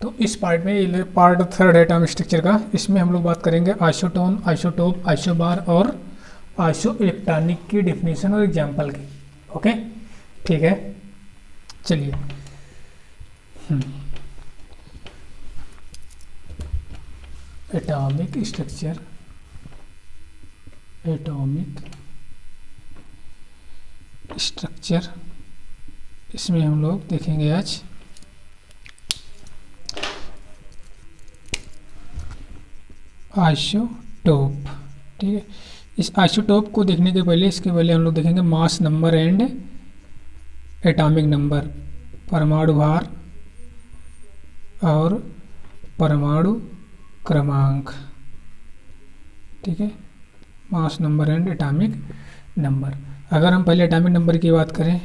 तो इस पार्ट में पार्ट थर्ड है एटॉमिक स्ट्रक्चर का। इसमें हम लोग बात करेंगे आइसोटोन, आइसोटोप, आइसोबार और आइसो इलेक्ट्रॉनिक की डेफिनेशन और एग्जाम्पल की। ओके, ठीक है, चलिए। एटॉमिक स्ट्रक्चर, एटॉमिक स्ट्रक्चर, इसमें हम लोग देखेंगे आज आइसोटोप। ठीक है, इस आइसोटोप को देखने के पहले, इसके पहले हम लोग देखेंगे mass number and atomic number, परमाणु भार और परमाणु क्रमांक। ठीक है, mass number and atomic number. अगर हम पहले एटॉमिक नंबर की बात करें,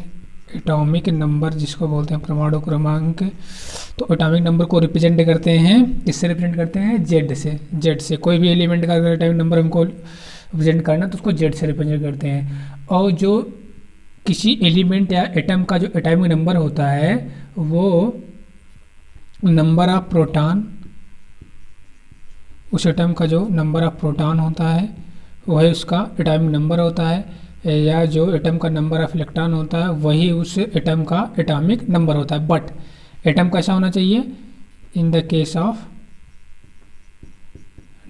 एटॉमिक नंबर जिसको बोलते हैं परमाणु क्रमांक, तो एटॉमिक नंबर को रिप्रेजेंट करते हैं, किससे रिप्रेजेंट करते हैं? जेड से। जेड से कोई भी एलिमेंट का अगर एटॉमिक नंबर हमको रिप्रेजेंट करना तो उसको जेड से रिप्रेजेंट करते हैं। और जो किसी एलिमेंट या एटम का जो एटॉमिक नंबर होता है वो नंबर ऑफ प्रोटॉन, उस एटम का जो नंबर ऑफ प्रोटॉन होता है वही उसका एटॉमिक नंबर होता है, या जो एटम का नंबर ऑफ इलेक्ट्रॉन होता है वही उस एटम का एटॉमिक नंबर होता है। बट एटम कैसा होना चाहिए? In the case of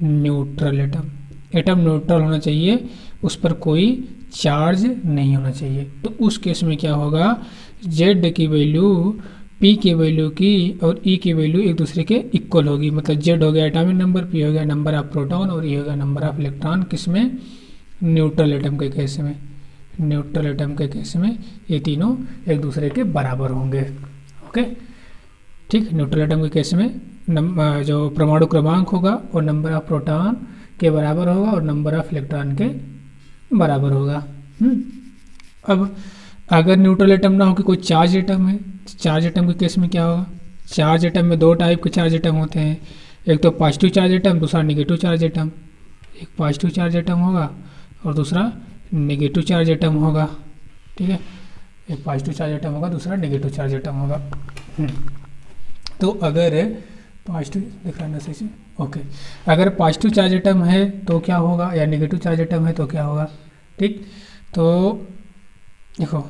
neutral atom, atom neutral होना चाहिए, उस पर कोई चार्ज नहीं होना चाहिए। तो उस केस में क्या होगा? जेड की वैल्यू पी की वैल्यू की और ई की वैल्यू एक दूसरे के इक्वल होगी। मतलब जेड हो गया एटॉमिक नंबर, पी हो गया नंबर ऑफ प्रोटॉन और ई हो गया नंबर ऑफ इलेक्ट्रॉन। किसमें? न्यूट्रल एटम के केस में। न्यूट्रल एटम के केस में ये तीनों एक दूसरे के बराबर होंगे। ओके, ठीक। न्यूट्रल एटम के केस में जो परमाणु क्रमांक होगा वो नंबर ऑफ प्रोटॉन के बराबर होगा और नंबर ऑफ इलेक्ट्रॉन के बराबर होगा। अब अगर न्यूट्रल एटम ना हो कि कोई चार्ज एटम है, चार्ज एटम के केस में क्या होगा? चार्ज एटम में दो टाइप के चार्ज एटम होते हैं, एक तो पॉजिटिव चार्ज एटम, दूसरा नेगेटिव चार्ज एटम। एक पॉजिटिव चार्ज एटम होगा और दूसरा नेगेटिव चार्ज एटम होगा। ठीक है, एक पॉजिटिव चार्ज एटम होगा, दूसरा नेगेटिव चार्ज एटम होगा। तो अगर पॉजिटिव दिखाना सही से, ओके, अगर पॉजिटिव चार्ज एटम है तो क्या होगा, या नेगेटिव चार्ज एटम है तो क्या होगा? ठीक, तो देखो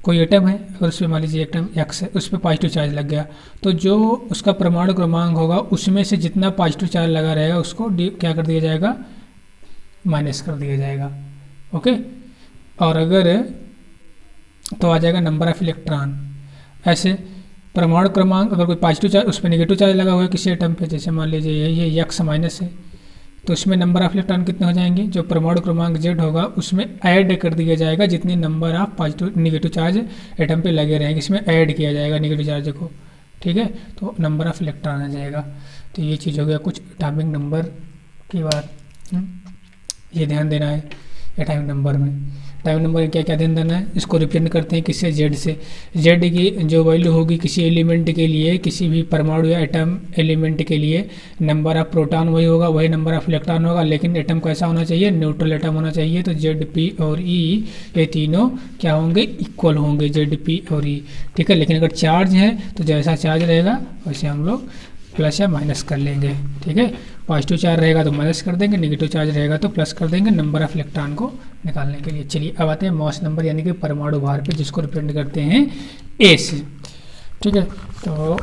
कोई एटम है, अगर उस पर मान लीजिए एटम एक्स है, उस पर पॉजिटिव चार्ज लग गया, तो जो उसका परमाणु क्रमांक होगा उसमें से जितना पॉजिटिव चार्ज लगा रहेगा उसको क्या कर दिया जाएगा? माइनस कर दिया जाएगा। ओके, और अगर तो आ जाएगा नंबर ऑफ इलेक्ट्रॉन। ऐसे परमाणु क्रमांक, अगर कोई पॉजिटिव चार्ज उस पर नेगेटिव चार्ज लगा हुआ है किसी एटम पे, जैसे मान लीजिए ये एक्स माइनस है, तो इसमें नंबर ऑफ इलेक्ट्रॉन कितने हो जाएंगे? जो परमाणु क्रमांक जेड होगा उसमें ऐड कर दिया जाएगा जितने number of positive negative charge atom पे लगे रहेंगे, इसमें ऐड किया जाएगा नेगेटिव चार्ज को। ठीक है, तो नंबर ऑफ इलेक्ट्रॉन आ जाएगा। तो ये चीज़ हो गया कुछ एटॉमिक नंबर की बात। ये ध्यान देना है एटॉमिक नंबर में। एटॉमिक नंबर में क्या क्या ध्यान देना है? इसको रिप्रेजेंट करते हैं किससे? जेड से। जेड की जो वैल्यू होगी किसी एलिमेंट के लिए, किसी भी परमाणु या एटम एलिमेंट के लिए, नंबर ऑफ प्रोटॉन वही होगा, वही नंबर ऑफ इलेक्ट्रॉन होगा, लेकिन एटम कैसा होना चाहिए? न्यूट्रल एटम होना चाहिए। तो जेड, पी और ई ये तीनों क्या होंगे? इक्वल होंगे, जेड, पी और ई। ठीक है, लेकिन अगर चार्ज है तो जैसा चार्ज रहेगा वैसे हम लोग प्लस या माइनस कर लेंगे। ठीक है, पॉजिटिव चार्ज रहेगा तो माइनस कर देंगे, नेगेटिव चार्ज रहेगा तो प्लस कर देंगे नंबर ऑफ इलेक्ट्रॉन को निकालने के लिए। चलिए अब आते हैं मास नंबर यानी कि परमाणु भार पे, जिसको रिप्रेजेंट करते हैं ए से। ठीक है, तो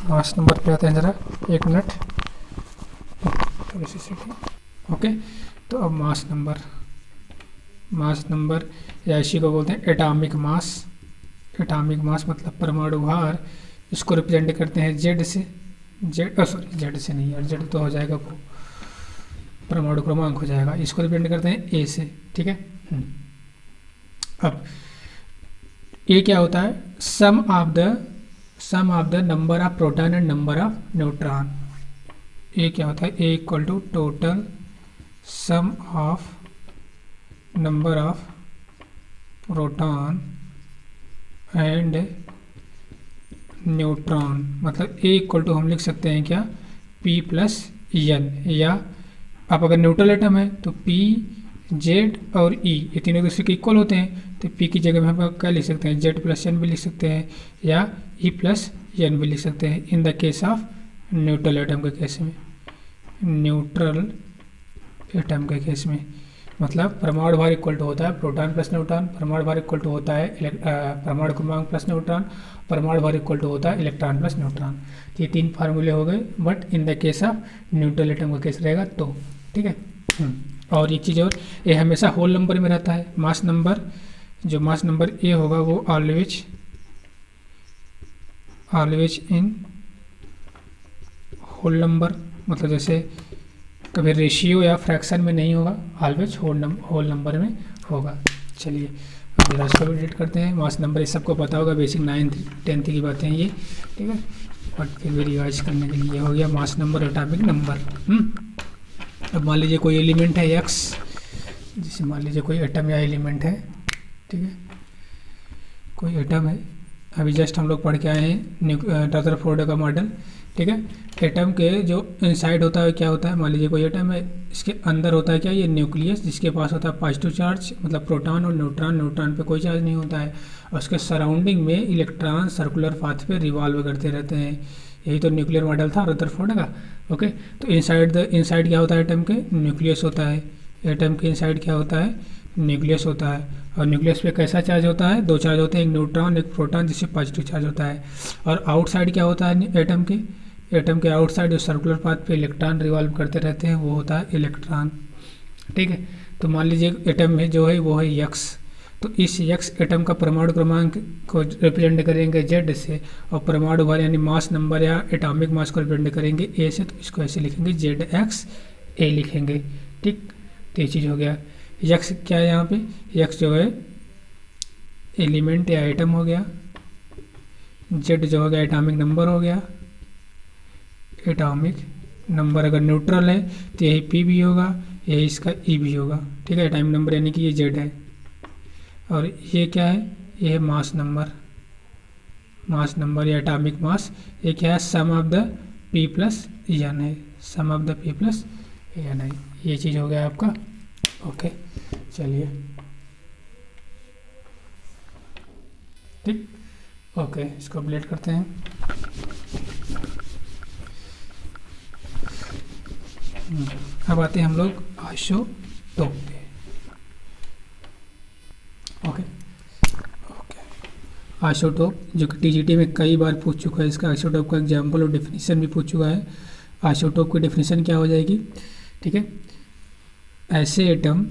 मास नंबर पे आते हैं जरा, एक मिनट। ओके, तो अब मास नंबर या इसी को बोलते हैं एटॉमिक मास। एटॉमिक मास मतलब परमाणु भार, इसको रिप्रेजेंट करते हैं जेड से। जेड से नहीं यार, जेड तो हो जाएगा वो परमाणु क्रमांक हो जाएगा, इसको रिप्रेजेंट करते हैं ए से। ठीक है, अब ए क्या होता है? Sum of the number of proton and number of neutron. A क्या होता है? A equal to total sum of number of proton and neutron. मतलब ए इक्वल टू हम लिख सकते हैं क्या? पी प्लस एन, या आप अगर न्यूट्रल एटम है तो पी, जेड और ई ये तीनों दूसरे के इक्वल होते हैं, तो पी की जगह में हम क्या लिख सकते हैं? जेड प्लस एन भी लिख सकते हैं, या ई प्लस एन भी लिख सकते हैं। In the case of neutral atom के केस में, न्यूट्रल एटम के केस में मतलब परमाणु भार इक्वल टू होता है प्रोटॉन प्लस न्यूट्रॉन, परमाणु भार इक्वल टू होता है परमाणु क्रमांक प्लस न्यूट्रॉन, परमाणु भार इक्वल टू होता है इलेक्ट्रॉन प्लस न्यूट्रॉन। ये 3 फार्मूले हो गए, but in the case of neutral atom का केस रहेगा तो, ठीक है। और एक चीज़ और, ये हमेशा होल नंबर में रहता है। मास नंबर, जो मास नंबर ए होगा वो ऑलवेज इन होल नंबर, मतलब जैसे कभी रेशियो या फ्रैक्शन में नहीं होगा, ऑलवेज होल नंबर में होगा। चलिए अब जरा इसको एडिट करते हैं। मास नंबर ये सबको पता होगा, बेसिक 9th 10th की बातें हैं ये, ठीक है। बट फिर भी रिवाइज करने के लिए हो गया मास नंबर, एटॉमिक नंबर। अब मान लीजिए कोई एलिमेंट है एक्स, जैसे मान लीजिए कोई एटम या एलिमेंट है, ठीक है, कोई एटम है। अभी जस्ट हम लोग पढ़ के आए हैं रदरफोर्ड का मॉडल, ठीक है। एटम के जो इनसाइड होता है क्या होता है, मान लीजिए कोई एटम है, इसके अंदर होता है क्या, ये न्यूक्लियस, जिसके पास होता है पॉजिटिव चार्ज मतलब प्रोटॉन और न्यूट्रॉन, न्यूट्रॉन पे कोई चार्ज नहीं होता है, और उसके सराउंडिंग में इलेक्ट्रॉन सर्कुलर पाथ पे रिवॉल्व करते रहते हैं। यही तो न्यूक्लियर मॉडल था रदरफोर्ड का, ओके। तो इनसाइड क्या होता है एटम के, न्यूक्लियस होता है। एटम के इनसाइड क्या होता है, न्यूक्लियस होता है। और न्यूक्लियस पे कैसा चार्ज होता है, 2 चार्ज होते हैं, एक न्यूट्रॉन एक प्रोटॉन, जिससे पॉजिटिव चार्ज होता है। और आउटसाइड क्या होता है एटम के आउटसाइड जो सर्कुलर पाथ पे इलेक्ट्रॉन रिवॉल्व करते रहते हैं वो होता है इलेक्ट्रॉन, ठीक है। तो मान लीजिए एटम में जो है वो है यक्स, तो इस यक्स एटम का परमाणु क्रमांक को रिप्रेजेंट करेंगे जेड से, और परमाणु भार यानी मास नंबर या एटॉमिक मास को रिप्रेजेंट करेंगे ए से, तो इसको ऐसे लिखेंगे जेड एक्स ए लिखेंगे, ठीक। तो ये चीज़ हो गया। यक्स क्या है यहाँ पे, यक्स जो है एलिमेंट या आइटम हो गया, जेड जो हो गया एटॉमिक नंबर हो गया, एटॉमिक नंबर अगर न्यूट्रल है तो यही पी भी होगा, यही इसका ई भी होगा, ठीक है। एटॉमिक नंबर यानी कि ये जेड है। और ये क्या है, ये है मास नंबर या एटॉमिक मास। ये क्या है, sum of the p plus n है, sum of the p plus n है। ये चीज़ हो गया आपका, ओके। चलिए ठीक, ओके, इसको अपडेट करते हैं। अब आते हैं हम लोग आइसोटोप पे, ओके। आइसोटोप जो कि टीजीटी में कई बार पूछ चुका है, इसका आइसोटोप का एग्जाम्पल और डेफिनेशन भी पूछ चुका है। आइसोटोप की डेफिनेशन क्या हो जाएगी, ठीक है। ऐसे एटम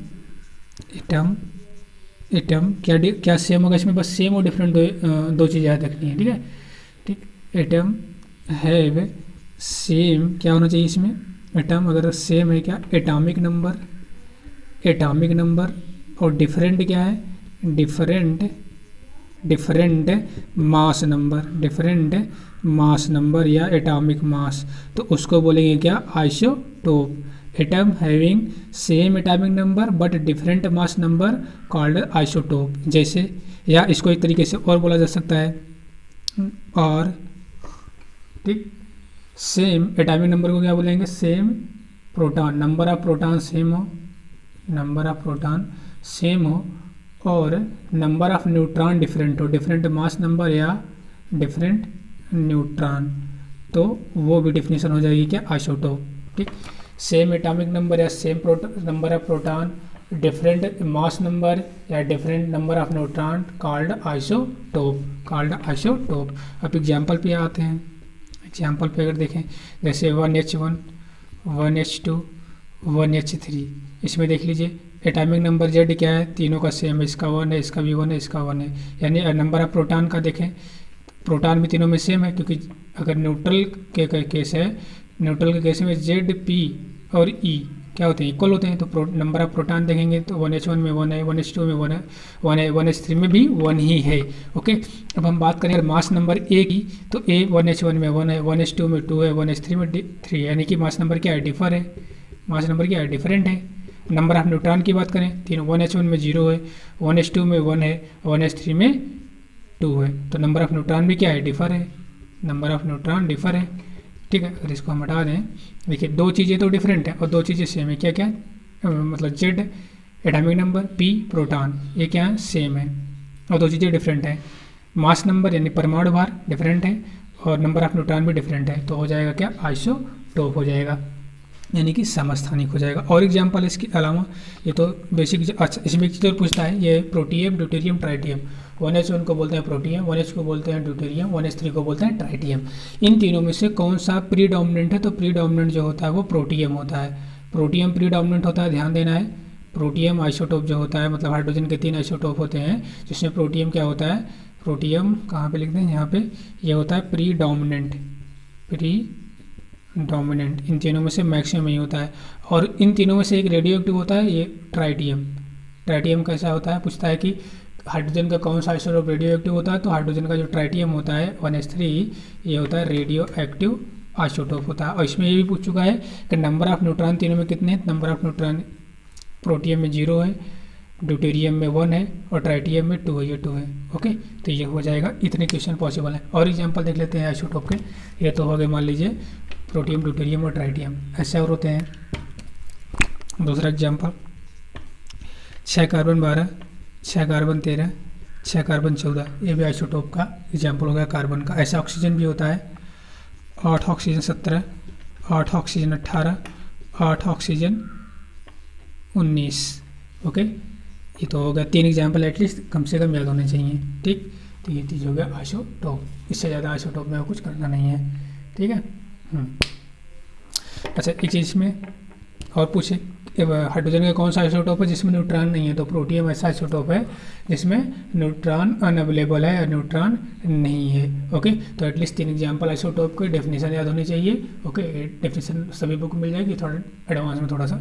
क्या सेम होगा इसमें, बस सेम और डिफरेंट दो चीज़ें याद रखनी है, ठीक है। ठीक, एटम हैव सेम क्या होना चाहिए इसमें, एटम अगर सेम है क्या, एटॉमिक नंबर, और डिफरेंट क्या है, डिफरेंट मास नंबर या एटॉमिक मास, तो उसको बोलेंगे क्या, isotope. Atom having same atomic number but different mass number called isotope. जैसे, या इसको एक तरीके से और बोला जा सकता है, और ठीक, सेम एटॉमिक नंबर को क्या बोलेंगे, same proton, number of proton same हो, और नंबर ऑफ न्यूट्रॉन डिफरेंट हो, डिफरेंट मास नंबर या डिफरेंट न्यूट्रॉन, तो वो भी डेफिनेशन हो जाएगी क्या, आइसोटोप। ठीक, सेम एटॉमिक नंबर या same number of proton, different mass number या different number of neutron called isotope. अब एग्जाम्पल पे आते हैं। एग्जाम्पल पे अगर देखें, जैसे 1H1, 1H2, 1H3, इसमें देख लीजिए एटॉमिक नंबर जेड क्या है, तीनों का सेम है, इसका 1 है, इसका भी 1 है, इसका 1 है। यानी नंबर ऑफ प्रोटॉन का देखें, प्रोटॉन भी तीनों में सेम है, क्योंकि अगर न्यूट्रल के केस है, न्यूट्रल के केस में जेड, पी और ई क्या होते हैं, इक्वल होते हैं। तो नंबर ऑफ प्रोटॉन देखेंगे तो 1H1 में 1 है, 1H2 में 1 है, 1H3 में भी 1 ही है, ओके। अब हम बात करें मास नंबर ए की, तो ए 1H1 में 1 है, 1H2 में 2 है, 1H3 में 3 है, यानी कि मास नंबर क्या है, डिफर है, मास नंबर क्या है, डिफरेंट है। नंबर ऑफ न्यूट्रॉन की बात करें, तीनों 1H1 में 0 है, 1H2 में 1 है, 1H3 में 2 है, तो नंबर ऑफ न्यूट्रॉन भी क्या है, डिफर है, नंबर ऑफ न्यूट्रॉन डिफर है। ठीक है, अगर इसको हम हटा दें, देखिए दो चीज़ें तो डिफरेंट है और दो चीज़ें सेम है, क्या क्या, मतलब Z atomic number, P proton, ये क्या है, सेम है, और दो चीज़ें डिफरेंट है। मास नंबर यानी परमाणु भार डिफरेंट है, और नंबर ऑफ न्यूट्रॉन भी डिफरेंट है, तो हो जाएगा क्या, आइसोटोप हो जाएगा, यानी कि समस्थानिक हो जाएगा। और एग्जांपल इसके अलावा ये तो बेसिक। अच्छा, इसमें एक चीज़ और पूछता है, ये प्रोटियम, ड्यूटेरियम, ट्राइटियम। 1s1 को बोलते हैं प्रोटियम, 1s को बोलते हैं ड्यूटेरियम, 1s3 को बोलते हैं ट्राइटियम। इन तीनों में से कौन सा प्रीडोमिनेंट है, तो प्रीडोमिनेंट जो होता है वो प्रोटियम होता है। प्रोटियम प्रीडोमिनेंट होता है, ध्यान देना है। प्रोटियम आइसोटोप जो होता है, मतलब हाइड्रोजन के 3 आइसोटोप होते हैं, जिसमें प्रोटियम क्या होता है, प्रोटियम कहाँ पे लिखते हैं, यहाँ पे ये होता है प्रीडोमिनेंट। प्रीडोमिनेंट इन तीनों में से मैक्सिमम ही होता है। और इन तीनों में से एक रेडियो एक्टिव होता है, ये ट्राइटियम। ट्राइटियम कैसा होता है, पूछता है कि हाइड्रोजन का कौन सा आइसोटोप रेडियो एक्टिव होता है, तो हाइड्रोजन का जो ट्राइटियम होता है 1s3, ये होता है रेडियो एक्टिव आइसोटोप होता है। और इसमें ये भी पूछ चुका है कि नंबर ऑफ न्यूट्रॉन तीनों में कितने हैं, नंबर ऑफ न्यूट्रॉन प्रोटियम में 0 है, ड्यूटेरियम में 1 है, और ट्राइटियम में 2 है, ये 2 है। ओके, तो ये हो जाएगा, इतने क्वेश्चन पॉसिबल है। और एग्जांपल देख लेते हैं आइसोटोप के। ये तो हो गए मान लीजिए प्रोटियम, ड्यूटेरियम और ट्राइटियम, ऐसे और होते हैं। दूसरा एग्जांपल, 6 कार्बन 12, 6 कार्बन 13, 6 कार्बन 14, ये भी आइसोटोप का एग्जाम्पल हो गया कार्बन का। ऐसा ऑक्सीजन भी होता है, 8 ऑक्सीजन 17, 8 ऑक्सीजन 18, 8 ऑक्सीजन 19। ओके, ये तो हो गया 3 एग्जाम्पल, एटलीस्ट कम से कम याद होने चाहिए। ठीक, तो ये चीज़ हो गया आइसोटोप। इससे ज़्यादा आइसोटोप में कुछ करना नहीं है। ठीक है। अच्छा, एक चीज़ में और पूछे, हाइड्रोजन का कौन सा आइसोटोप है जिसमें न्यूट्रॉन नहीं है, तो प्रोटियम ऐसा आइसोटोप है जिसमें न्यूट्रॉन अनअवेलेबल है, न्यूट्रॉन नहीं है। ओके, तो एटलीस्ट 3 एग्जांपल आइसोटोप की डेफिनेशन याद होनी चाहिए। ओके, डेफिनेशन सभी बुक मिल जाएगी, थोड़ा एडवांस में थोड़ा सा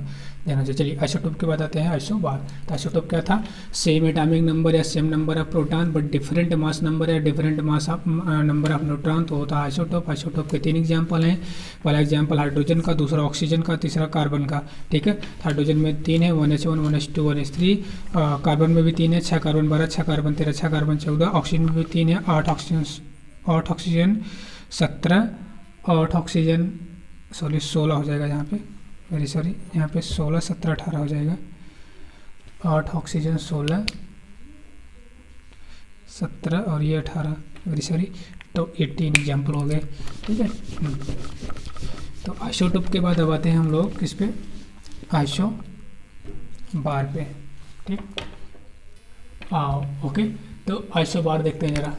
ध्यान से। चलिए आइसोटोप की बात आते हैं, आइसोबार। तो आइसोटोप क्या था, सेम एटॉमिक नंबर या same number of proton but different mass number या different mass of number of neutron, तो होता है आइसोटोप। आइसोटोप के 3 एग्जाम्पल हैं। पहला एग्जाम्पल हाइड्रोजन का, दूसरा ऑक्सीजन का, तीसरा कार्बन का। ठीक है, हाइड्रोजन में 3 है, 1s1, 1s2, 1s3। कार्बन में भी 3 है, 6 कार्बन 12, 6 कार्बन 13, 6 कार्बन 14। ऑक्सीजन में भी 3 है, 8 ऑक्सीजन 17, 8 ऑक्सीजन 16 हो जाएगा यहाँ पे, वेरी सॉरी, यहाँ पे 16, 17, 18 हो जाएगा। 8 ऑक्सीजन 16, 17 और ये 18, वेरी सॉरी, तो 18 एग्जाम्पल हो गए। ठीक है। तो आइसोटोप के बाद अब आते हैं हम लोग किस पे, आइसोबार पे। ठीक, आओ। ओके, तो आइसोबार देखते हैं जरा।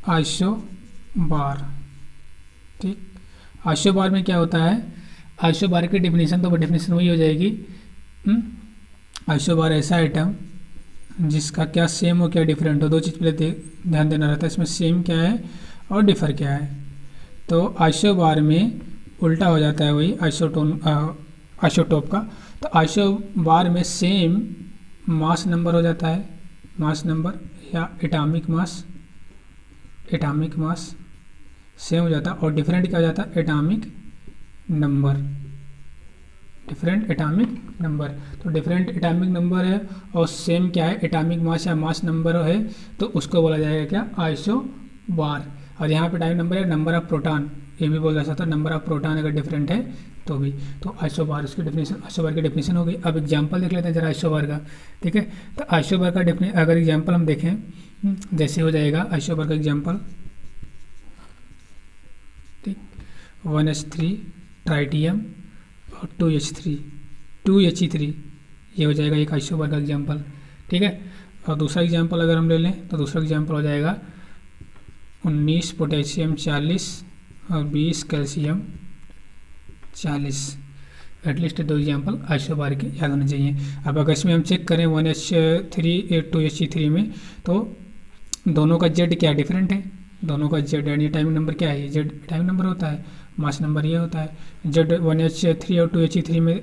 आइसोबार। ठीक, आइसोबार में क्या होता है, आइसोबार की डेफिनेशन तो डेफिनेशन वही हो जाएगी। आइसोबार ऐसा आइटम जिसका क्या सेम हो क्या डिफरेंट हो, दो चीज़ पहले ध्यान देना रहता है, इसमें सेम क्या है और डिफर क्या है। तो आइसोबार में उल्टा हो जाता है वही आइसोटोप का। तो आइसोबार में सेम मास नंबर हो जाता है, मास नंबर या एटॉमिक मास सेम हो जाता है, और डिफरेंट क्या हो जाता है, atomic number, different atomic number. तो डिफरेंट एटॉमिक नंबर है और सेम क्या है, एटॉमिक मास या मास नंबर है, तो उसको बोला जाएगा क्या, आइसोबार। और यहाँ पे एटॉमिक नंबर है, नंबर ऑफ प्रोटॉन, ये भी बोला जाता है, नंबर ऑफ प्रोटॉन अगर डिफरेंट है तो भी। तो आइसोबार उसकी डेफिनेशन, आइसोबार की डेफिनेशन हो गई। अब एग्जांपल देख लेते हैं जरा आइसोबार का। ठीक है, तो आइसोबार का अगर एग्जांपल हम देखें, जैसे हो जाएगा आइसोबार का एग्जांपल, ठीक, 1s3 ट्राइटियम और 2He3, ये हो जाएगा एक आइसोबार का एग्जांपल। ठीक है, और दूसरा एग्जांपल अगर हम ले लें तो दूसरा एग्जांपल हो जाएगा 19 पोटेशियम 40 और 20 कैल्शियम 40। एटलीस्ट 2 एग्जांपल आइसोबार के याद होने चाहिए। अब अगर इसमें हम चेक करें 1H3 2He3 में, तो दोनों का जेड क्या डिफरेंट है, दोनों का जेड यानी टाइमिंग नंबर क्या है, जेड टाइमिंग नंबर होता है, मास नंबर ये होता है। जेड 1H3 और 2He3 में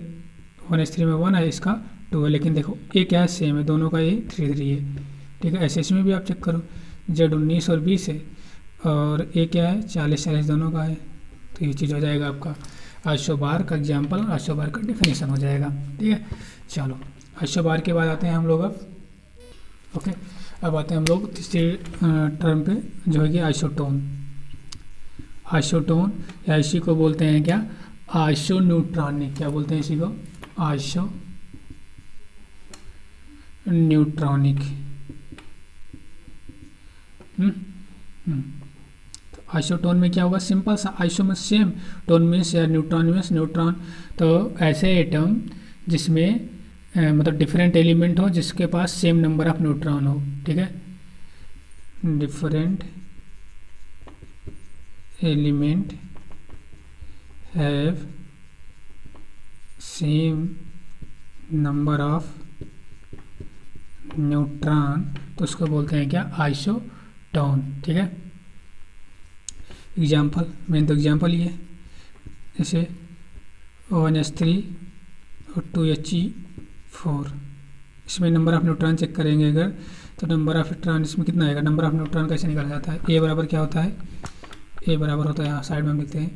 1H3 में 1 है, इसका 2 है, लेकिन देखो ये क्या है, सेम है, दोनों का ये 3 है। ठीक है, ऐसे इसमें भी आप चेक करो, जेड 19 और 20 है और ये क्या है 40 दोनों का है। तो ये चीज़ हो जाएगा आपका आइसोबार का एग्जाम्पल, आइसोबार का डेफिनेशन हो जाएगा। ठीक है, चलो आइसोबार के बाद आते हैं हम लोग अब। ओके, अब आते हैं हम लोग तीसरे टर्म पे, जो है कि आइसोटोन। आइसोटोन या इसी को बोलते हैं क्या, आइसोन्यूट्रॉनिक। क्या बोलते हैं इसी को, आइसोन्यूट्रॉनिक। आइसोटोन में क्या होगा, सिंपल सा, आइसो में सेम, टोन मीन्स या न्यूट्रॉन मीन्स न्यूट्रॉन। तो ऐसे एटम जिसमें मतलब डिफरेंट एलिमेंट हो जिसके पास सेम नंबर ऑफ न्यूट्रॉन हो, ठीक है, different element have same number of neutron, तो उसको बोलते हैं क्या, आइसोटोन, ठीक है। एग्जाम्पल, मेन तो एग्जाम्पल ही है, जैसे ONH3 और 2He4, इसमें नंबर ऑफ न्यूट्रॉन चेक करेंगे अगर, तो नंबर ऑफ न्यूट्रॉन इसमें कितना आएगा, नंबर ऑफ न्यूट्रॉन कैसे निकाला जाता है, ए बराबर क्या होता है, ए बराबर होता है, यहाँ साइड में हम लिखते हैं,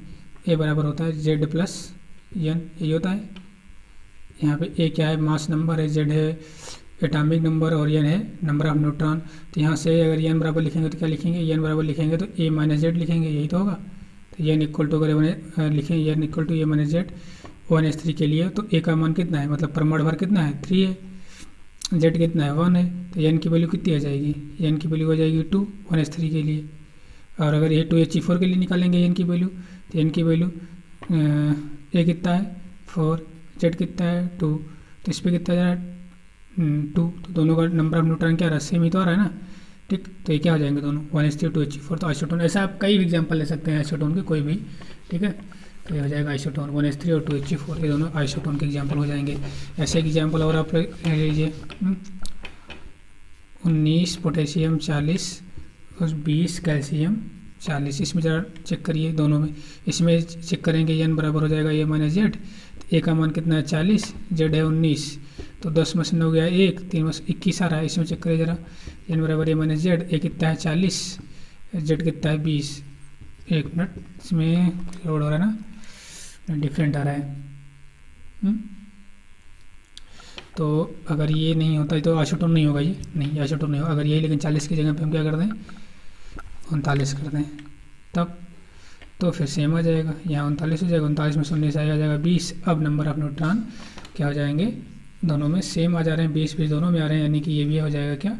ए बराबर होता है Z प्लस एन, यही होता है। यहाँ पे ए क्या है, मास नंबर है, Z है एटॉमिक नंबर और एन है नंबर ऑफ न्यूट्रॉन। तो यहाँ से अगर एन बराबर लिखेंगे तो क्या लिखेंगे, एन बराबर लिखेंगे तो ए माइनस जेड लिखेंगे, यही तो होगा। तो एन इक्वल टू अगर लिखेंगे N equal to A minus Z ONH3 के लिए, तो ए का मान कितना है, मतलब परमाणु भर कितना है 3 है, जेड कितना है 1 है, तो एन की वैल्यू कितनी आ जाएगी, एन की वैल्यू हो जाएगी 2 ONH3 के लिए। और अगर ये 2He4 के लिए निकालेंगे एन की वैल्यू, तो एन की वैल्यू ए कितना है 4, जेड कितना है 2, तो इस पर कितना जा रहा है 2, तो दोनों का नंबर ऑफ न्यूट्रॉन क्या आ रहा है, सेम ही तो आ रहा है ना, ठीक। तो ये क्या हो जाएंगे दोनों, 1H3 2He4, तो आइसोटोन, ऐसा आप कई एग्जांपल ले सकते हैं आइसोटोन के कोई भी, ठीक है। तो ये हो जाएगा आइसोटोन 1H3 और 2He4, ये दोनों आइसोटोन के एग्जाम्पल हो जाएंगे। ऐसे एग्जाम्पल और आप ले लीजिए, 19 पोटेशियम 40 और 20 कैल्शियम 40, इसमें ज़रा चेक करिए दोनों में, इसमें चेक करेंगे एन बराबर हो जाएगा ए माइनस जेड, ए का मान कितना है 40, जेड है 19, तो 10 में से 9 गया 1, 3 में से 21 आ रहा है, इसमें चेक करिए जरा, एन बराबर ए माइनस जेड, ए कितना है 40, जेड कितना है 20, 1 मिनट, इसमें लोड हो रहा है ना, डिफरेंट आ रहा है। तो अगर ये नहीं होता है तो आइसोटोन नहीं होगा, ये नहीं आइसोटोन नहीं होगा। अगर यही लेकिन 40 की जगह पे हम क्या कर दें 39 कर दें, तब तो फिर सेम आ जाएगा, यहाँ 39 हो जाएगा, 39 में 19 आ जाएगा 20। अब नंबर ऑफ न्यूट्रॉन क्या हो जाएंगे, दोनों में सेम आ जा रहे हैं, 20 दोनों में आ रहे हैं, यानी कि ये भी हो जाएगा क्या,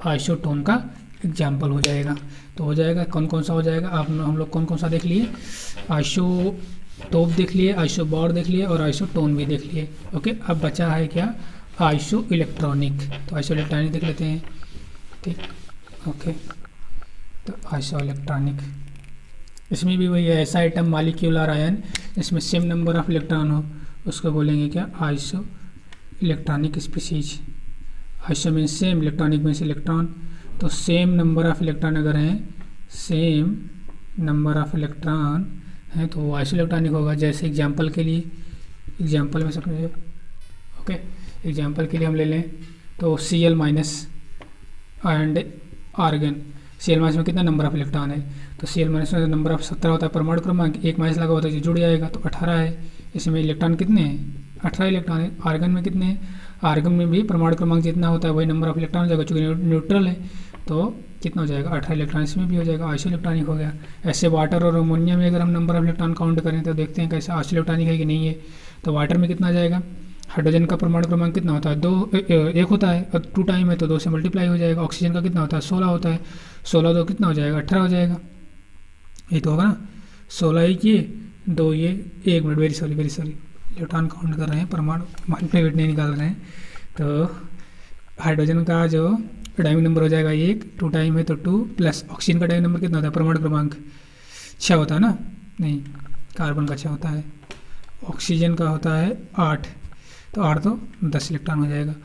आइसोटोन का एग्जाम्पल हो जाएगा। तो हो जाएगा कौन कौन सा हो जाएगा, आप हम लोग कौन कौन सा देख लिए, आइसोटोप देख लिए, आइसोबार देख लिए और आइसोटोन भी देख लिए। ओके, अब बचा है क्या, आइसो इलेक्ट्रॉनिक। तो आइसो इलेक्ट्रॉनिक देख लेते हैं, ठीक, ओके। तो आइसो इलेक्ट्रॉनिक, इसमें भी वही है, ऐसा आइटम मॉलिक्यूलर आयन इसमें सेम नंबर ऑफ इलेक्ट्रॉन हो, उसको बोलेंगे क्या, iso electronic species. Iso means same, electronic means electron, तो सेम नंबर ऑफ इलेक्ट्रॉन अगर हैं, सेम नंबर ऑफ इलेक्ट्रॉन हैं तो वो आइसो इलेक्ट्रॉनिक होगा। जैसे एग्जांपल के लिए, एग्जांपल में समझिए, ओके, एग्जांपल के लिए हम ले लें तो Cl minus and argon, Cl minus में कितना नंबर ऑफ इलेक्ट्रॉन है, तो Cl माइनस में नंबर ऑफ 17 होता है, परमाणु क्रमांक 1 माइनस लगा होता है, जुड़ जाएगा, तो 18 है। इसमें इलेक्ट्रॉन कितने हैं, 18 इलेक्ट्रॉन है। आर्गन में कितने हैं, आर्गन में भी परमाणु क्रमांक जितना होता है वही नंबर ऑफ इलेक्ट्रॉन हो जाएगा, चूँकि न्यूट्रल है तो कितना हो जाएगा, 18 इलेक्ट्रॉन, इसमें भी हो जाएगा, आइसो इलेक्ट्रॉनिक हो गया। ऐसे वाटर और अमोनिया में अगर हम नंबर ऑफ इलेक्ट्रॉन काउंट करें तो देखते हैं कैसा आइसो इलेक्ट्रॉनिक है कि नहीं है। तो वाटर में कितना आ जाएगा, हाइड्रोजन का परमाणु क्रमांक कितना होता है, 1 होता है, और 2 टाइम है तो 2 से मल्टीप्लाई हो जाएगा। ऑक्सीजन का कितना होता है, 16 होता है, 16 तो कितना हो जाएगा, 18 हो जाएगा, ये तो होगा ना, 16 एक ये 2 ये, 1 minute, very sorry electron count कर रहे हैं, परमाणु मल्टीप्लाई नहीं निकाल रहे हैं। तो हाइड्रोजन का जो डायमिक नंबर हो जाएगा 1, 2 टाइम है तो 2, प्लस ऑक्सीजन का डायमिक नंबर कितना होता है, परमाणु क्रमांक 6 होता है ना, नहीं, कार्बन का 6 होता है, ऑक्सीजन का होता है 8, तो 8 तो 10 इलेक्ट्रॉन हो जाएगा।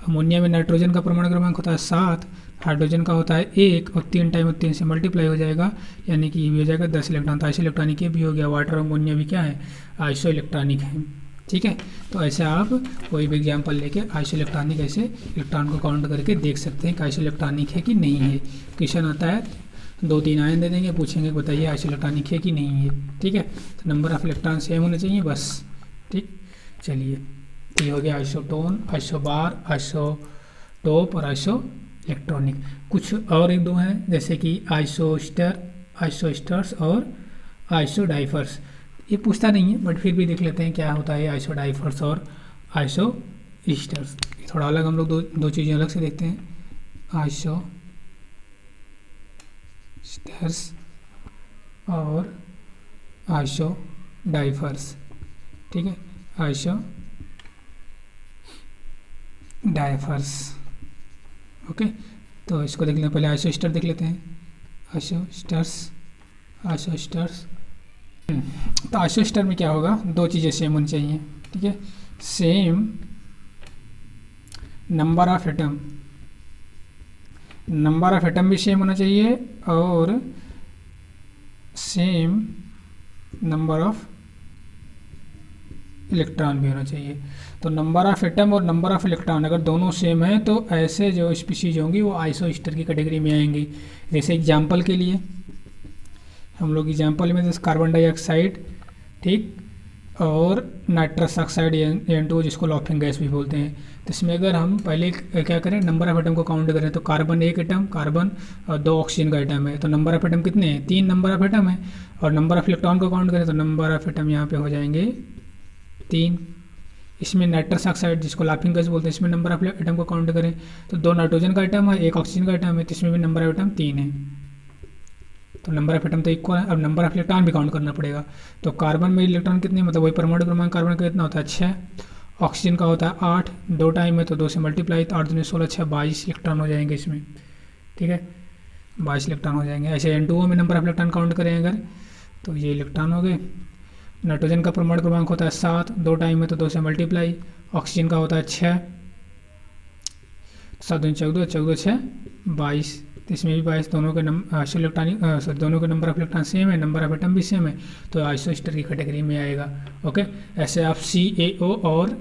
अमोनिया में नाइट्रोजन का परमाणु क्रमांक होता है 7, हाइड्रोजन का होता है 1, और 3 टाइम और 3 से मल्टीप्लाई हो जाएगा, यानी कि ये भी हो जाएगा 10 इलेक्ट्रॉन। तो आइसो इलेक्ट्रॉनिक ये भी हो गया, वाटर और अमोनिया भी क्या है, आइसो इलेक्ट्रॉनिक है, ठीक है। तो ऐसे आप कोई भी एग्जाम्पल लेके आइसो इलेक्ट्रॉनिक ऐसे इलेक्ट्रॉन को काउंट करके देख सकते हैं कि आइसो इलेक्ट्रॉनिक है कि नहीं है। क्वेश्चन आता है 2-3 आयन दे देंगे, पूछेंगे बताइए आइसो इलेक्ट्रॉनिक है कि नहीं है, ठीक है। तो नंबर ऑफ इलेक्ट्रॉन सेम होने चाहिए बस, ठीक। चलिए, ये हो गया आइसोटोन, आइसोबार, आइसोटोप और आइसो इलेक्ट्रॉनिक। कुछ और 1-2 हैं, जैसे कि आइसोस्टर्स और आइसोडाइफर्स। ये पूछता नहीं है बट फिर भी देख लेते हैं क्या होता है आइसोडाइफर्स और आइसोस्टर्स। थोड़ा अलग, हम लोग दो चीज़ें अलग से देखते हैं, आइसोस्टर्स और आइसो डाइफर्स। ठीक है, आइसो डाइफर्स। ओके, तो इसको देख लेते हैं, पहले आइसोस्टर देख लेते हैं। आइसोस्टर्स, आइसोस्टर्स। तो आइसोस्टर में क्या होगा, दो चीज़ें सेम होनी चाहिए। ठीक है, same number of atom, number of atom भी सेम होना चाहिए और सेम नंबर ऑफ इलेक्ट्रॉन भी होना चाहिए। तो नंबर ऑफ एटम और नंबर ऑफ इलेक्ट्रॉन अगर दोनों सेम है तो ऐसे जो स्पीशीज होंगी वो आइसोस्टर की कैटेगरी में आएंगी। जैसे एग्जांपल के लिए हम लोग एग्जांपल में जैसे कार्बन डाइऑक्साइड, ठीक, और नाइट्रस ऑक्साइड N2 जिसको लॉफिंग गैस भी बोलते हैं। तो इसमें अगर हम पहले क्या करें, नंबर ऑफ एटम को काउंट करें तो कार्बन एक एटम, कार्बन और 2 ऑक्सीजन का एटम है, तो नंबर ऑफ एटम कितने हैं, 3 नंबर ऑफ एटम है। और नंबर ऑफ इलेक्ट्रॉन को काउंट करें तो नंबर ऑफ एटम यहाँ पे हो जाएंगे 3। इसमें नाइट्रस ऑक्साइड जिसको लाफिंग गैस बोलते हैं, इसमें नंबर ऑफ एटम को काउंट करें तो 2 नाइट्रोजन का एटम है, 1 ऑक्सीजन का एटम है, तो इसमें भी नंबर ऑफ एटम 3 है। तो नंबर ऑफ एटम तो इक्वल है। अब नंबर ऑफ इलेक्ट्रॉन भी काउंट करना पड़ेगा। तो कार्बन में इलेक्ट्रॉन कितने, मतलब वही परमाणु क्रमांक कार्बन का कितना होता है 6, ऑक्सीजन का होता है 8, 2 टाइम है तो 2 से मल्टीप्लाई, तो 8 दूनी 16, 6 22 इलेक्ट्रॉन हो जाएंगे इसमें। ठीक है, 22 इलेक्ट्रॉन हो जाएंगे। ऐसे N2O में नंबर ऑफ इलेक्ट्रॉन काउंट करें अगर तो ये इलेक्ट्रॉन हो गए। नाइट्रोजन का परमाणु क्रमांक होता है 7, 2 टाइम में तो 2 से मल्टीप्लाई, ऑक्सीजन का होता है 6, 7 दूनी 14, 14 6 22, तो इसमें भी 22। दोनों के इलेक्ट्रॉनिक दोनों के नंबर ऑफ इलेक्ट्रॉन सेम है, नंबर ऑफ एटम भी सेम है, तो आइसोस्टर की कैटेगरी में आएगा। ओके, ऐसे आप CaO और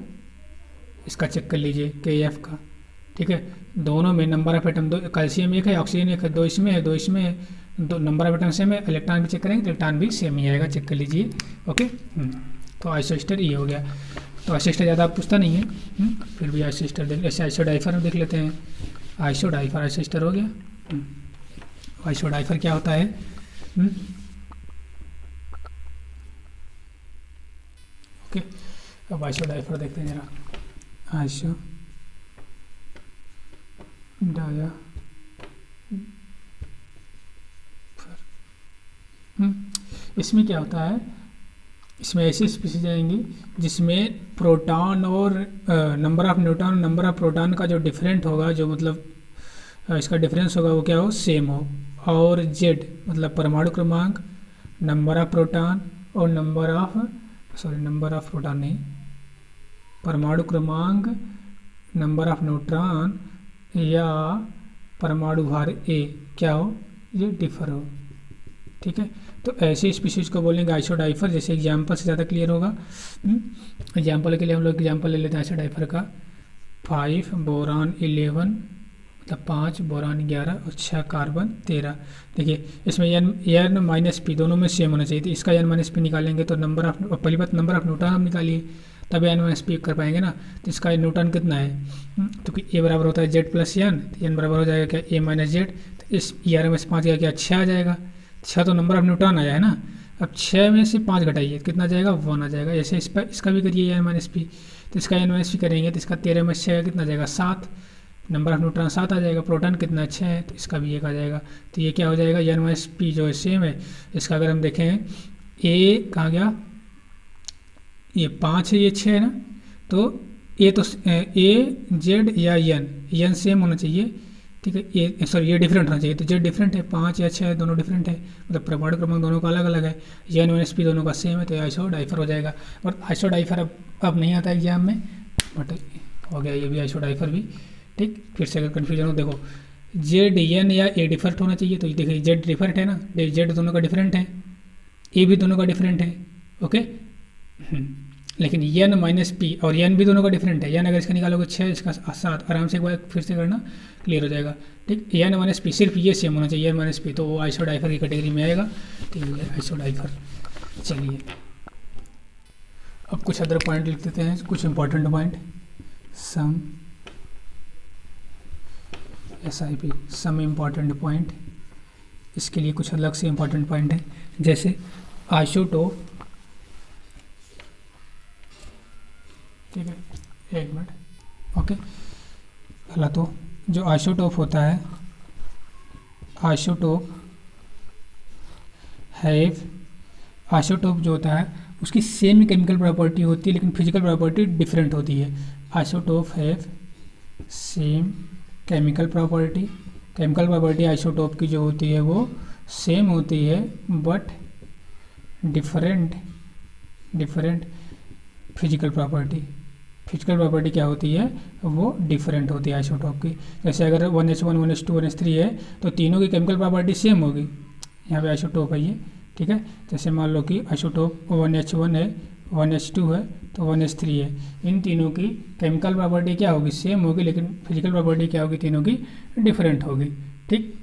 इसका चेक कर लीजिए KF का। ठीक है, दोनों में नंबर ऑफ एटम, 2 कैल्शियम एक है, ऑक्सीजन एक है, 2 इसमें है, 2 इसमें है, 2 नंबर ऑफ एटम सेम है। इलेक्ट्रॉन भी चेक करेंगे तो इलेक्ट्रॉन भी सेम ही आएगा, चेक कर लीजिए। ओके, तो आइसोस्टर ये हो गया। तो आइसोस्टर ज़्यादा पूछता नहीं है, फिर भी आइसोस्टर देख, ऐसे आइसोडाइफर देख लेते हैं। आइसोडाइफर, आइसोस्टर हो गया। आइसोडाइफर क्या होता है, ओके, अब आइसोडाइफर देखते हैं जरा। आइसो डाया इसमें क्या होता है, इसमें ऐसी स्पीशीज आएंगी जिसमें प्रोटॉन और number of neutron, number of proton का जो डिफरेंट होगा, जो मतलब इसका डिफरेंस होगा वो क्या हो, सेम हो। और जेड मतलब परमाणु क्रमांक, नंबर ऑफ प्रोटॉन और नंबर ऑफ प्रोटॉन नहीं, परमाणु क्रमांक, नंबर ऑफ न्यूट्रॉन या परमाणु भार A क्या हो, ये डिफर हो। ठीक है, तो ऐसे स्पीशीज को बोलेंगे आइसोडाइफर। जैसे एग्जाम्पल से ज़्यादा क्लियर होगा। एग्जाम्पल के लिए हम लोग एग्जाम्पल ले लेते हैं आइसोडाइफर का। 5 बोरान 11 मतलब 5 बोरान 11 और 6 कार्बन 13। देखिए इसमें N माइनस पी दोनों में सेम होना चाहिए, तो इसका N माइनस पी निकालेंगे तो नंबर ऑफ, पहली बात नंबर ऑफ न्यूट्रॉन हम निकालिए तब N माइनस पी कर पाएंगे ना। तो इसका न्यूट्रॉन कितना है, तो कि A बराबर होता है Z प्लस N, तो N बराबर हो जाएगा क्या A माइनस Z। तो इस 11 में से 5 गया क्या 6 आ जाएगा, 6 तो नंबर ऑफ न्यूट्रॉन आया है ना। अब 6 में से 5 घटाइए कितना जाएगा 1 आ जाएगा। ऐसे इस पर इसका भी करिए N माइनस पी, तो इसका N माइनस पी करेंगे तो इसका 13 में 6 कितना जाएगा 7, नंबर ऑफ न्यूट्रॉन 7 आ जाएगा। प्रोटॉन कितना 6 है तो इसका भी 1 आ जाएगा। तो ये क्या हो जाएगा N माइनस पी जो है सेम है। इसका अगर हम देखें A कहाँ गया, ये 5 है ये 6 है ना, तो A तो A Z या N सेम होना चाहिए। ठीक है, ये डिफरेंट होना चाहिए, तो Z डिफरेंट है, 5 या 6 दोनों डिफरेंट है, मतलब परमाणु क्रमांक दोनों का अलग अलग है। N माइनस पी दोनों का सेम है, तो आइसोडाइफर हो जाएगा। और आइसोडाइफर अब नहीं आता एग्जाम में, बट हो गया ये भी आइसोडाइफर भी। ठीक, फिर से अगर कन्फ्यूजन हो देखो Z N या A डिफरेंट होना चाहिए, तो देखिए Z डिफरेंट है ना, Z दोनों का डिफरेंट है, A भी दोनों का डिफरेंट है। ओके, लेकिन N माइनस पी और N भी दोनों का डिफरेंट है। N अगर इसका निकालोगे 6 इसका 7, आराम से एक बार फिर से करना क्लियर हो जाएगा। ठीक, N माइनस पी सिर्फ ये सेम होना चाहिए N माइनस पी, तो वो आइसोडाइफर की कैटेगरी में आएगा। ठीक है, आइसोडाइफर। चलिए अब कुछ अदर पॉइंट लिख देते हैं, कुछ इंपॉर्टेंट पॉइंट। सम SIP सम इम्पॉर्टेंट पॉइंट, इसके लिए कुछ अलग से इम्पॉर्टेंट पॉइंट है। जैसे आइसोटोप, ठीक है, एक मिनट, ओके। पहला तो जो आइसोटोप होता है, आइसोटोप हैव, आइसोटोप जो होता है उसकी सेम केमिकल प्रॉपर्टी होती है लेकिन फिजिकल प्रॉपर्टी डिफरेंट होती है। Isotope have same chemical property, chemical property isotope की जो होती है वो सेम होती है but different physical property, physical property क्या होती है वो डिफरेंट होती है आइसोटोप की। जैसे अगर 1H1 1H2 1H3 है तो तीनों की केमिकल प्रॉपर्टी सेम होगी, यहाँ पे आइसोटोप है ये, ठीक है। जैसे मान लो कि आइसोटोप 1H1 है 1H2 है तो 1H3 है, इन तीनों की केमिकल प्रॉपर्टी क्या होगी सेम होगी लेकिन फिजिकल प्रॉपर्टी क्या होगी तीनों की डिफरेंट होगी, ठीक।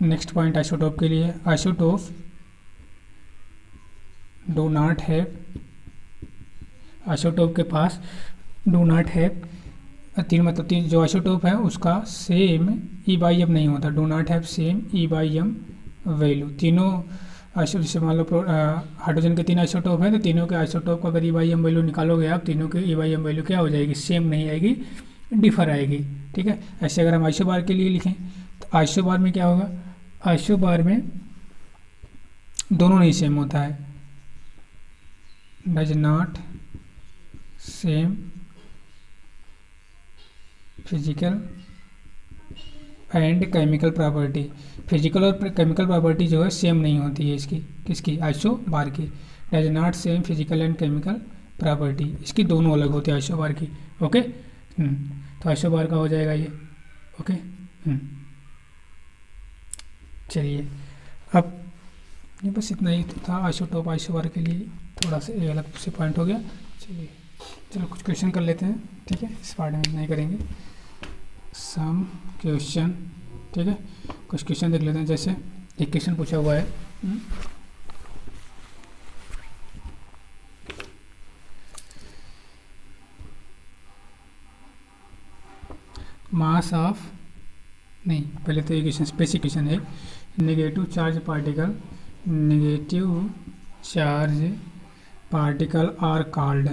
नेक्स्ट पॉइंट आइसोटोप के लिए, isotope do not have, isotope के पास डू नॉट हैव तीन मतलब तीन जो आइसोटोप है उसका सेम E/M नहीं होता, do not have same E/M value. तीनों आइसो जैसे मान लो हाइड्रोजन के 3 आइसोटोप हैं तो तीनों के आइसोटोप का अगर E/M वैल्यू निकालोगे आप, तीनों की E/M वैल्यू क्या हो जाएगी सेम नहीं आएगी, डिफर आएगी, ठीक है। ऐसे अगर हम आइसोबार के लिए लिखें तो आइसोबार में क्या होगा, आइसोबार में दोनों नहीं सेम होता है, does not same physical and chemical property, physical और केमिकल प्रॉपर्टी जो है सेम नहीं होती है इसकी, किसकी आइसोबार की, does not same physical and chemical property, इसकी दोनों अलग होती है आइसोबार की, ओके। तो आइसोबार का हो जाएगा ये, ओके। चलिए अब ये बस इतना ही था आइसोटोप आइसोबार के लिए, थोड़ा सा ये अलग से पॉइंट हो गया। चलिए चलो कुछ क्वेश्चन कर लेते हैं, ठीक है, इस पार्ट में नहीं करेंगे, सम क्वेश्चन, ठीक है। कुछ क्वेश्चन देख लेते हैं। जैसे एक क्वेश्चन पूछा हुआ है, मास ऑफ, नहीं पहले तो ये क्वेश्चन स्पेसिफिकेशन है, negative charge particle, negative charge particle are called,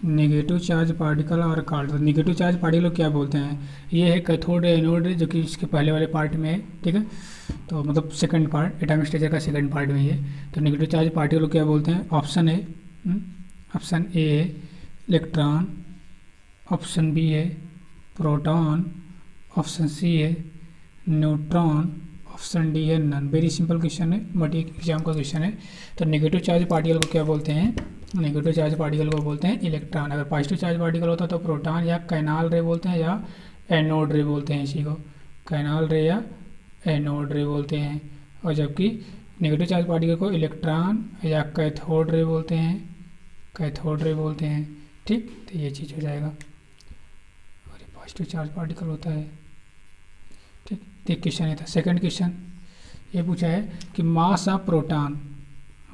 negative charge particle are called. तो नेगेटिव चार्ज पार्टिकल क्या बोलते हैं, ये है कैथोड एनोड जो कि इसके पहले वाले पार्ट में है, ठीक है। तो मतलब सेकंड पार्ट एटॉमिक स्ट्रक्चर का सेकंड पार्ट में है। तो नेगेटिव चार्ज पार्टिकल क्या बोलते हैं, ऑप्शन है, ऑप्शन ए है इलेक्ट्रॉन, ऑप्शन बी है प्रोटॉन, ऑप्शन सी है न्यूट्रॉन, ऑप्शन डी है नन। वेरी सिंपल क्वेश्चन है बट एक एग्जाम का क्वेश्चन है। तो नेगेटिव चार्ज पार्टिकल को क्या बोलते हैं, नेगेटिव चार्ज पार्टिकल को बोलते हैं इलेक्ट्रॉन। अगर पॉजिटिव चार्ज पार्टिकल होता तो प्रोटॉन या कैनाल रे बोलते हैं या एनोड रे बोलते हैं, इसी को कैनाल रे या एनोड रे बोलते हैं। और जबकि नेगेटिव चार्ज पार्टिकल को इलेक्ट्रॉन या कैथोड रे बोलते हैं, कैथोड रे बोलते हैं, ठीक। तो ये चीज़ हो जाएगा। और ये पॉजिटिव चार्ज पार्टिकल होता है, ठीक। एक क्वेश्चन ये था। सेकंड क्वेश्चन ये पूछा है कि mass of proton,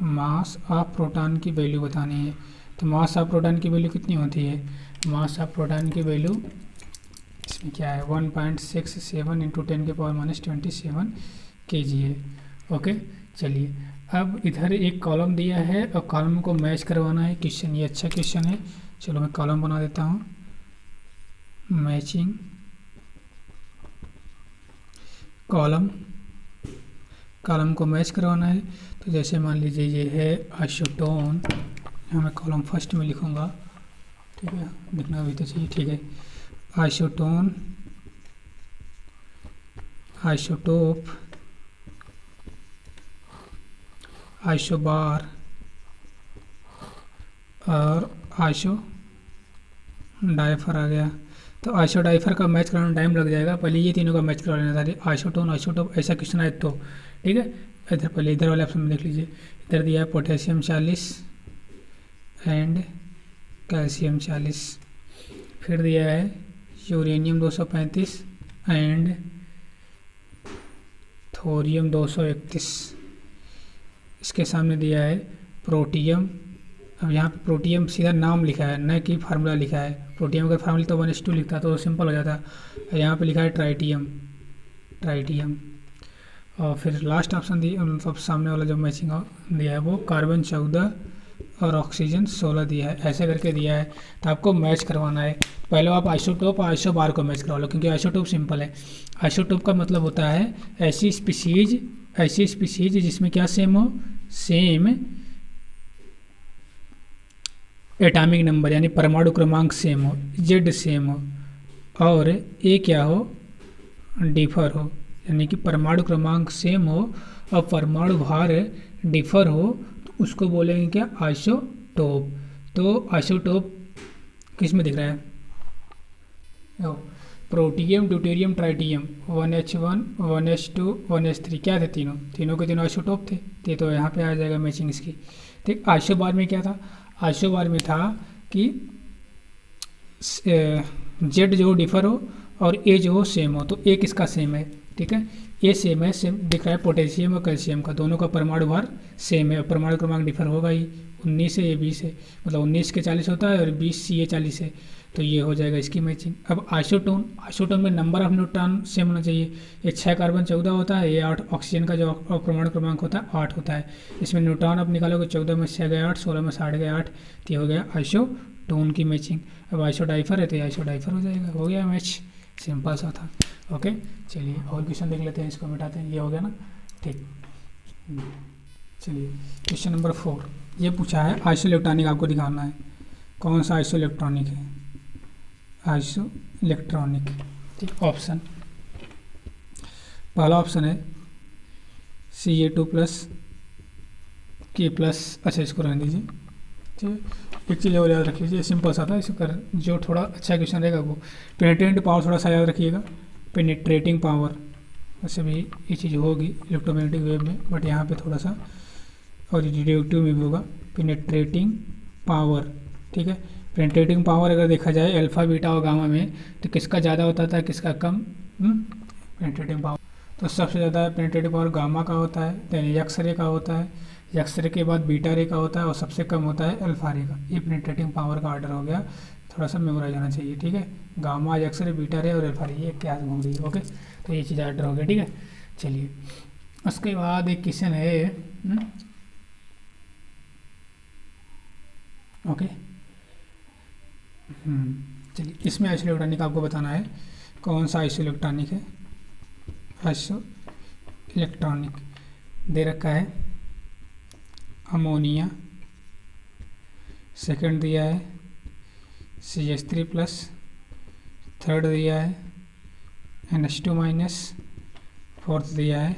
mass of proton की वैल्यू बतानी है। तो मास ऑफ प्रोटॉन की वैल्यू कितनी होती है, मास ऑफ प्रोटॉन की वैल्यू इसमें क्या है 1.67 × 10⁻⁻27 kg है, ओके। चलिए अब इधर एक कॉलम दिया है और कॉलम को मैच करवाना है क्वेश्चन, ये अच्छा क्वेश्चन है। चलो मैं कॉलम बना देता हूँ, मैचिंग कॉलम, कॉलम को मैच करवाना है। तो जैसे मान लीजिए ये है आइसोटोन, यहाँ मैं कॉलम फर्स्ट में लिखूँगा, ठीक है, लिखना भी तो चाहिए, ठीक है। आइसोटोन, आइसोटोप, आइसोबार और आइसो डाइफर आ गया। तो आइसो डाइफर का मैच कराना टाइम लग जाएगा, पहले ये तीनों का मैच करा लेना था। आइसोटोन आइसोटोप ऐसा क्वेश्चन आए तो, ठीक है। इधर पहले इधर वाले ऑप्शन में देख लीजिए, इधर दिया है पोटेशियम 40 एंड कैल्शियम 40, फिर दिया है यूरेनियम 235 एंड थोरियम 231, इसके सामने दिया है प्रोटियम। अब यहाँ पे प्रोटियम सीधा नाम लिखा है, न कि फार्मूला लिखा है। प्रोटियम अगर फार्मूला तो 1s2 लिखता तो सिंपल हो जाता। यहाँ पे लिखा है ट्राइटियम, ट्राइटियम। और फिर लास्ट ऑप्शन दिया, मतलब सामने वाला जो मैचिंग दिया है वो कार्बन 14 और ऑक्सीजन 16 दिया है, ऐसे करके दिया है। तो आपको मैच करवाना है। पहले आप आइसोटोप और आइसोबार को मैच करवा लो, क्योंकि आइसोटोप सिंपल है। आइसोटोप का मतलब होता है ऐसी स्पीशीज ऐसी स्पीशीज जिसमें क्या सेम हो, सेम एटॉमिक नंबर यानी परमाणु क्रमांक सेम हो, जेड सेम हो, और ए क्या हो, डिफर हो, यानी कि परमाणु क्रमांक सेम हो और परमाणु भार डिफर हो, तो उसको बोलेंगे क्या, आइसोटोप। तो आइसोटोप किस में दिख रहा है, protium, deuterium, tritium, 1H1, 1H2, 1H3 क्या थे, तीनों के तीनों आइसोटोप थे। तो यहाँ पे आ जाएगा मैचिंग इसकी। ठीक, आइसो बार में क्या था, आइसो बार में था कि जेड जो डिफर हो और ए जो हो सेम हो, तो ए किसका सेम है, ठीक है, ए सेम है, सेम दिख रहा है पोटेशियम और कैल्शियम का, दोनों का परमाणु भार सेम है, परमाणु क्रमांक डिफर होगा ही, 19 है, ये 20 है, मतलब 19 के 40 होता है और 20 सी ए 40 है, तो ये हो जाएगा इसकी मैचिंग। अब आइसोटोन में नंबर ऑफ न्यूट्रॉन सेम होना चाहिए, ये 6 कार्बन 14 होता है, ये 8 ऑक्सीजन का जो परमाणु क्रमांक होता है 8 होता है, इसमें न्यूट्रॉन आप निकालोगे 14 में 6 गए 8, 16 में 60 गए 8, तो ये हो गया आइसोटोन की मैचिंग। अब आइसोडाइफर है तो ये आइसोडाइफर हो जाएगा, हो गया मैच, सिंपल सा था। ओके, चलिए और क्वेश्चन देख लेते हैं, इसको मिटाते हैं, ये हो गया ना, ठीक। चलिए क्वेश्चन नंबर 4, ये पूछा है आइसोइलेक्ट्रॉनिक, आपको दिखाना है कौन सा आइसोइलेक्ट्रॉनिक है, आइसोइलेक्ट्रॉनिक, ठीक। ऑप्शन, पहला ऑप्शन है Ca2+ K+, अच्छा इसको रहने दीजिए, ठीक। एक चीज़ और याद रखिए, सिंपल सा था, इसको कर, जो थोड़ा अच्छा क्वेश्चन रहेगा वो पेनिट्रेटिंग पावर थोड़ा सा याद रखिएगा, पेनिट्रेटिंग पावर, वैसे भी ये चीज़ होगी इलेक्ट्रोमैग्नेटिक वेव में, बट यहाँ पे थोड़ा सा, और रेडियोएक्टिव में भी होगा, पेनिट्रेटिंग पावर, ठीक है। पेनिट्रेटिंग पावर अगर देखा जाए अल्फा बीटा और गामा में, तो किसका ज़्यादा होता था, किसका कम, पेनिट्रेटिंग पावर, तो सबसे ज़्यादा पेनिट्रेटिंग पावर गामा का होता है, देन एक्सरे का होता है, एक्सरे के बाद बीटा रे का होता है, और सबसे कम होता है अल्फा रे का। ये पेनिट्रेटिंग पावर का ऑर्डर हो गया, थोड़ा सा मेमोराइज होना चाहिए, ठीक है। गामा, एक्सरे, बीटा रे और अल्फा रे, ये क्या घूम रही है, ओके, तो ये चीज़ ऑर्डर हो गया, ठीक है। चलिए उसके बाद एक क्वेश्चन है, ओके, चलिए इसमें आइसोइलेक्ट्रॉनिक आपको बताना है कौन सा आइसोइलेक्ट्रॉनिक है, आइसोइलेक्ट्रॉनिक दे रखा है अमोनिया, सेकंड दिया है CH3+, थर्ड दिया है NH2-, फोर्थ दिया है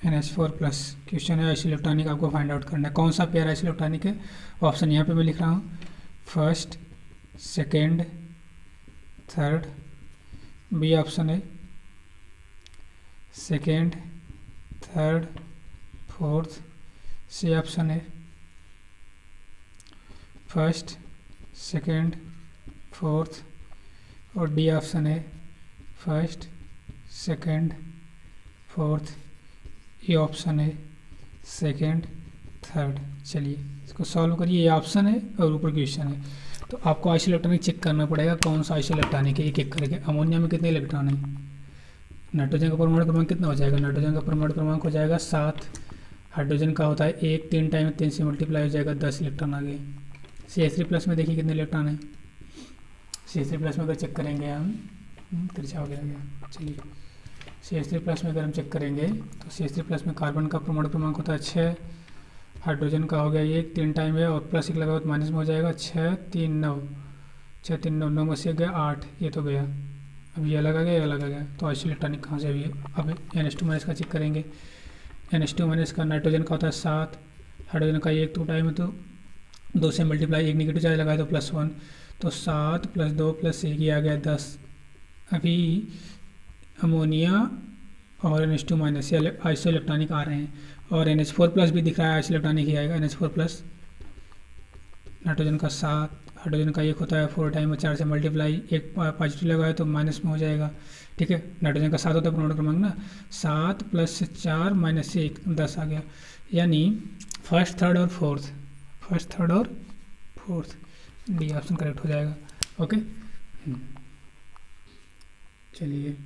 NH4+। क्वेश्चन है आइसोइलेक्ट्रॉनिक आपको फाइंड आउट करना है कौन सा पेयर आइसोइलेक्ट्रॉनिक है। ऑप्शन यहाँ पे मैं लिख रहा हूँ, first, second, third, B option है second, third, fourth, C option है फर्स्ट, सेकेंड, फोर्थ, और डी ऑप्शन है फर्स्ट, सेकेंड, फोर्थ, ये ऑप्शन है सेकेंड, थर्ड। चलिए इसको सॉल्व करिए, ये ऑप्शन है और ऊपर क्वेश्चन है, तो आपको आइसोइलेक्ट्रॉनिक चेक करना पड़ेगा कौन सा आइसोइलेक्ट्रॉनिक है, एक एक करके। अमोनिया में कितने इलेक्ट्रॉन है, नाइट्रोजन का परमाणु क्रमांक कितना हो जाएगा, नाइट्रोजन का परमाणु क्रमांक हो जाएगा 7, हाइड्रोजन का होता है 1, 3 टाइम 3 से मल्टीप्लाई हो जाएगा 10 इलेक्ट्रॉन आ गए। CH3+ में देखिए कितने इलेक्ट्रॉन है, CH3+ में अगर चेक करेंगे हम, तिरछा हो गया, चलिए CH3+ में अगर हम चेक करेंगे तो CH3+ में कार्बन का परमाणु क्रमांक होता है 6, हाइड्रोजन का हो गया 1, 3 टाइम है और प्लस 1 लगा तो माइनस में हो जाएगा 6, 3, 9, 6, 3, 9, 9 में से गया 8, ये तो गया, अब ये अलग आ गया, ये अलग आ गया, तो आइसोइलेक्ट्रॉनिक कहाँ से अभी। अब NH2- का चेक करेंगे, NH2- का नाइट्रोजन का होता है 7, हाइड्रोजन का 1, 2 टाइम है तो 2 से मल्टीप्लाई, एक नेगेटिव चार्ज लगाए तो +1, तो 7 + 2 + 1 आ गया 10। अभी अमोनिया और NH2- ये आइसोइलेक्ट्रॉनिक आ रहे हैं, और NH4+ भी दिख रहा है आइसोइलेक्ट्रॉनिक ही आएगा, NH4+, नाइट्रोजन का 7, हाइड्रोजन का 1 होता है 4 टाइम 4 से मल्टीप्लाई, एक पॉजिटिव लगाए तो माइनस में हो जाएगा, ठीक है। नाइट्रोजन का 7 होता है परमाणु क्रमांक ना, 7 + 4 - 1 10 आ गया, यानी फर्स्ट, थर्ड और फोर्थ, डी ऑप्शन करेक्ट हो जाएगा, ओके। चलिए